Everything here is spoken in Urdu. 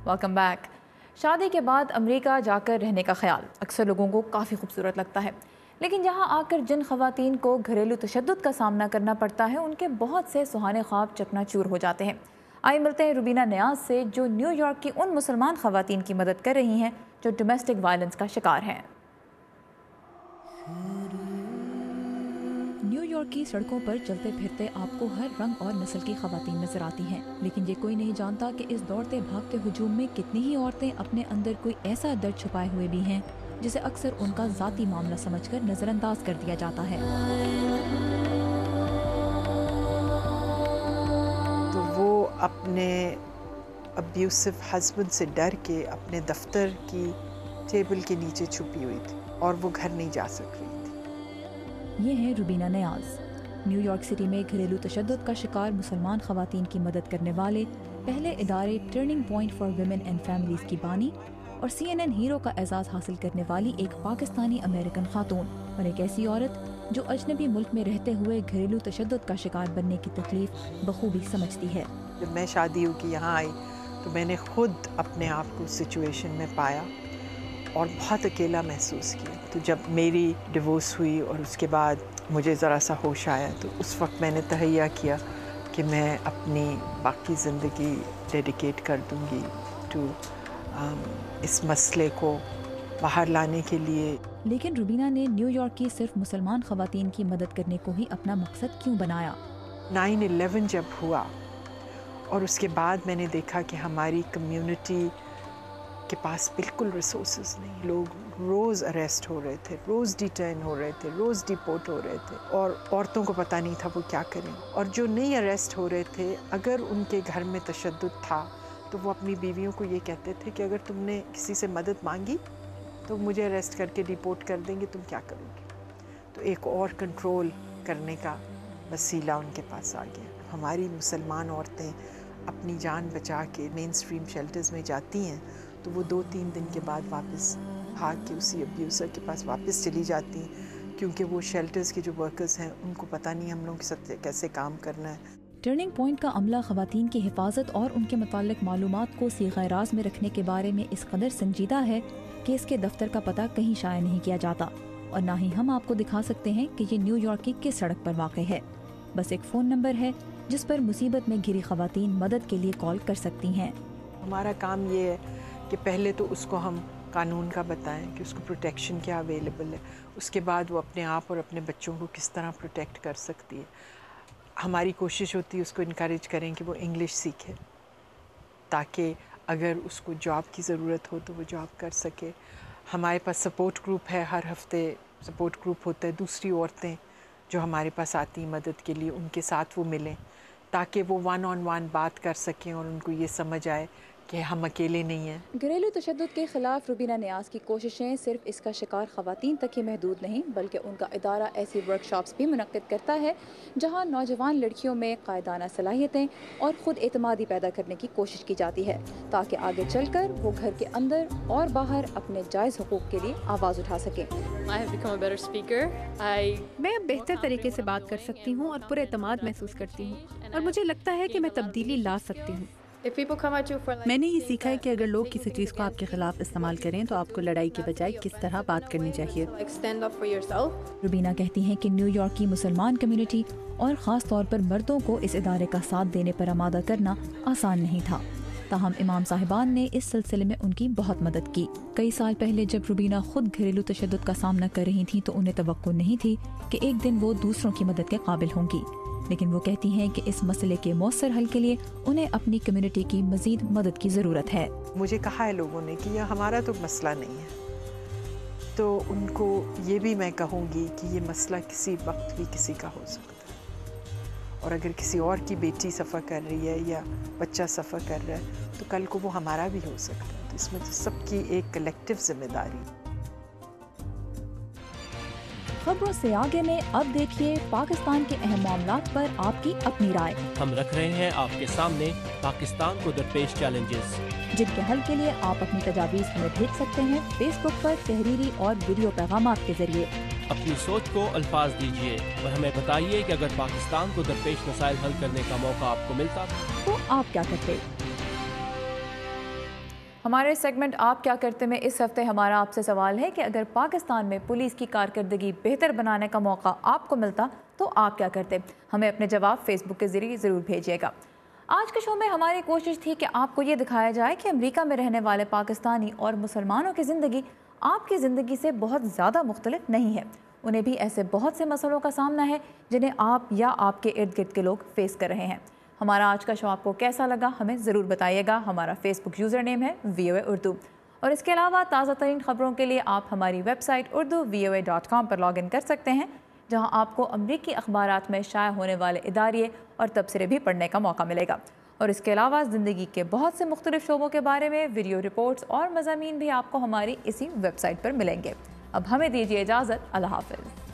Welcome back. شادی کے بعد امریکہ جا کر رہنے کا خیال اکثر لوگوں کو کافی خوبصورت لگتا ہے، لیکن یہاں آ کر جن خواتین کو گھریلو تشدد کا سامنا کرنا پڑتا ہے ان کے بہت سے سہانے خواب چکنا چور ہو جاتے ہیں۔ آئیے ملتے ہیں روبینہ نیاز سے، جو نیو یارک کی ان مسلمان خواتین کی مدد کر رہی ہیں جو ڈومیسٹک وائلنس کا شکار ہیں۔ نیو یارک کی سڑکوں پر چلتے پھرتے آپ کو ہر رنگ اور نسل کی خواتین نظر آتی ہیں، لیکن یہ کوئی نہیں جانتا کہ اس دوڑتے بھاگتے ہجوم میں کتنی ہی عورتیں اپنے اندر کوئی ایسا درد چھپائے ہوئے بھی ہیں جسے اکثر ان کا ذاتی معاملہ سمجھ کر نظر انداز کر دیا جاتا ہے۔ تو وہ اپنے ابیوسو ہسبینڈ سے ڈر کے اپنے دفتر کی ٹیبل کے نیچے چھپی ہوئی تھی اور وہ گھر نہیں جا سک رہی تھی۔ یہ ہے روبینہ نیاز، نیو یارک سٹی میں گھریلو تشدد کا شکار مسلمان خواتین کی مدد کرنے والے پہلے ادارے turning point for women and families کی بانی اور CNN ہیرو کا اعزاز حاصل کرنے والی ایک پاکستانی امریکن خاتون، اور ایک ایسی عورت جو اجنبی ملک میں رہتے ہوئے گھریلو تشدد کا شکار بننے کی تکلیف بخوبی سمجھتی ہے۔ جب میں شادی ہو کے یہاں آئی تو میں نے خود اپنے آپ کو سچویشن میں پایا اور بہت اکیلا محسوس کیا۔ تو جب میری ڈیورس ہوئی اور اس کے بعد مجھے ذرا سا ہوش آیا تو اس وقت میں نے تہیہ کیا کہ میں اپنی باقی زندگی ڈیڈیکیٹ کر دوں گی اس مسئلے کو باہر لانے کے لیے۔ لیکن روبینہ نے نیو یارک کی صرف مسلمان خواتین کی مدد کرنے کو ہی اپنا مقصد کیوں بنایا؟ 9/11 جب ہوا اور اس کے بعد میں نے دیکھا کہ ہماری کمیونٹی کے پاس بالکل ریسورسز نہیں، لوگ روز اریسٹ ہو رہے تھے، روز ڈیٹین ہو رہے تھے، روز ڈیپورٹ ہو رہے تھے، اور عورتوں کو پتہ نہیں تھا وہ کیا کریں، اور جو نہیں اریسٹ ہو رہے تھے اگر ان کے گھر میں تشدد تھا تو وہ اپنی بیویوں کو یہ کہتے تھے کہ اگر تم نے کسی سے مدد مانگی تو مجھے اریسٹ کر کے ڈیپورٹ کر دیں گے، تم کیا کرو گے؟ تو ایک اور کنٹرول کرنے کا وسیلہ ان کے پاس آ گیا۔ ہماری مسلمان عورتیں اپنی جان بچا کے مین اسٹریم شیلٹرز میں جاتی ہیں تو وہ 2-3 دن کے بعد واپس بھاگ کے اسی ابیوزر کے پاس واپس چلی جاتی ہیں، کیونکہ وہ شیلٹرز کے جو ورکرز ہیں ان کو پتہ نہیں ہم لوگوں کے ساتھ کیسے کام کرنا ہے۔ ٹرننگ پوائنٹ کا عملہ خواتین کی حفاظت اور ان کے متعلق معلومات کو صیغہ راز میں رکھنے کے بارے میں اس قدر سنجیدہ ہے کہ اس کے دفتر کا پتہ کہیں شائع نہیں کیا جاتا، اور نہ ہی ہم آپ کو دکھا سکتے ہیں کہ یہ نیو یارک کی کس سڑک پر واقع ہے۔ بس ایک فون نمبر ہے جس پر مصیبت میں گھری خواتین مدد کے لیے کال کر سکتی ہیں۔ ہمارا کام یہ ہے کہ پہلے تو اس کو ہم قانون کا بتائیں کہ اس کو پروٹیکشن کیا اویلیبل ہے، اس کے بعد وہ اپنے آپ اور اپنے بچوں کو کس طرح پروٹیکٹ کر سکتی ہے۔ ہماری کوشش ہوتی ہے اس کو انکریج کریں کہ وہ انگلش سیکھے تاکہ اگر اس کو جاب کی ضرورت ہو تو وہ جاب کر سکے۔ ہمارے پاس سپورٹ گروپ ہے، ہر ہفتے سپورٹ گروپ ہوتا ہے، دوسری عورتیں جو ہمارے پاس آتی ہیں مدد کے لیے ان کے ساتھ وہ ملیں تاکہ وہ 1 on 1 بات کر سکیں اور ان کو یہ سمجھ آئے کہ ہم اکیلے نہیں ہیں۔ گھریلو تشدد کے خلاف روبینہ نیاز کی کوششیں صرف اس کا شکار خواتین تک ہی محدود نہیں، بلکہ ان کا ادارہ ایسی ورک شاپس بھی منعقد کرتا ہے جہاں نوجوان لڑکیوں میں قائدانہ صلاحیتیں اور خود اعتمادی پیدا کرنے کی کوشش کی جاتی ہے تاکہ آگے چل کر وہ گھر کے اندر اور باہر اپنے جائز حقوق کے لیے آواز اٹھا سکیں۔ میں اب بہتر طریقے سے بات کر سکتی ہوں اور پر اعتماد محسوس کرتی ہوں، اور مجھے لگتا ہے کہ میں تبدیلی لا سکتی ہوں۔ میں نے یہ سیکھا ہے کہ اگر لوگ کسی چیز کو آپ کے خلاف استعمال کریں تو آپ کو لڑائی کے بجائے کس طرح بات کرنی چاہیے۔ روبینہ کہتی ہیں کہ نیو یارک کی مسلمان کمیونٹی اور خاص طور پر مردوں کو اس ادارے کا ساتھ دینے پر آمادہ کرنا آسان نہیں تھا، تاہم امام صاحبان نے اس سلسلے میں ان کی بہت مدد کی۔ کئی سال پہلے جب روبینہ خود گھریلو تشدد کا سامنا کر رہی تھیں تو انہیں توقع نہیں تھی کہ ایک دن وہ دوسروں کی مدد کے قابل ہوں گی، لیکن وہ کہتی ہیں کہ اس مسئلے کے مؤثر حل کے لیے انہیں اپنی کمیونٹی کی مزید مدد کی ضرورت ہے۔ مجھے کہا ہے لوگوں نے کہ یہ ہمارا تو مسئلہ نہیں ہے، تو ان کو یہ بھی میں کہوں گی کہ یہ مسئلہ کسی وقت بھی کسی کا ہو سکتا ہے، اور اگر کسی اور کی بیٹی سفر کر رہی ہے یا بچہ سفر کر رہا ہے تو کل کو وہ ہمارا بھی ہو سکتا ہے، تو اس میں تو سب کی ایک کلیکٹو ذمہ داری ہے۔ خبروں سے آگے میں اب دیکھیے پاکستان کے اہم معاملات پر آپ کی اپنی رائے۔ ہم رکھ رہے ہیں آپ کے سامنے پاکستان کو درپیش چیلنجز، جن کے حل کے لیے آپ اپنی تجاویز ہمیں بھیج سکتے ہیں فیس بک پر تحریری اور ویڈیو پیغامات کے ذریعے۔ اپنی سوچ کو الفاظ دیجیے اور ہمیں بتائیے کہ اگر پاکستان کو درپیش مسائل حل کرنے کا موقع آپ کو ملتا تو آپ کیا کرتے؟ ہمارے سیگمنٹ آپ کیا کرتے میں اس ہفتے ہمارا آپ سے سوال ہے کہ اگر پاکستان میں پولیس کی کارکردگی بہتر بنانے کا موقع آپ کو ملتا تو آپ کیا کرتے؟ ہمیں اپنے جواب فیس بک کے ذریعے ضرور بھیجیے گا۔ آج کے شو میں ہماری کوشش تھی کہ آپ کو یہ دکھایا جائے کہ امریکہ میں رہنے والے پاکستانی اور مسلمانوں کی زندگی آپ کی زندگی سے بہت زیادہ مختلف نہیں ہے۔ انہیں بھی ایسے بہت سے مسئلوں کا سامنا ہے جنہیں آپ یا آپ کے ارد گرد کے لوگ فیس کر رہے ہیں۔ ہمارا آج کا شو آپ کو کیسا لگا ہمیں ضرور بتائیے گا۔ ہمارا فیس بک یوزر نیم ہے VOA اردو، اور اس کے علاوہ تازہ ترین خبروں کے لیے آپ ہماری ویب سائٹ urduvoa.com پر لاگ ان کر سکتے ہیں، جہاں آپ کو امریکی اخبارات میں شائع ہونے والے اداریے اور تبصرے بھی پڑھنے کا موقع ملے گا۔ اور اس کے علاوہ زندگی کے بہت سے مختلف شعبوں کے بارے میں ویڈیو رپورٹس اور مضامین بھی آپ کو ہماری اسی ویب سائٹ پر ملیں گے۔ اب ہمیں دیجیے اجازت، اللہ حافظ۔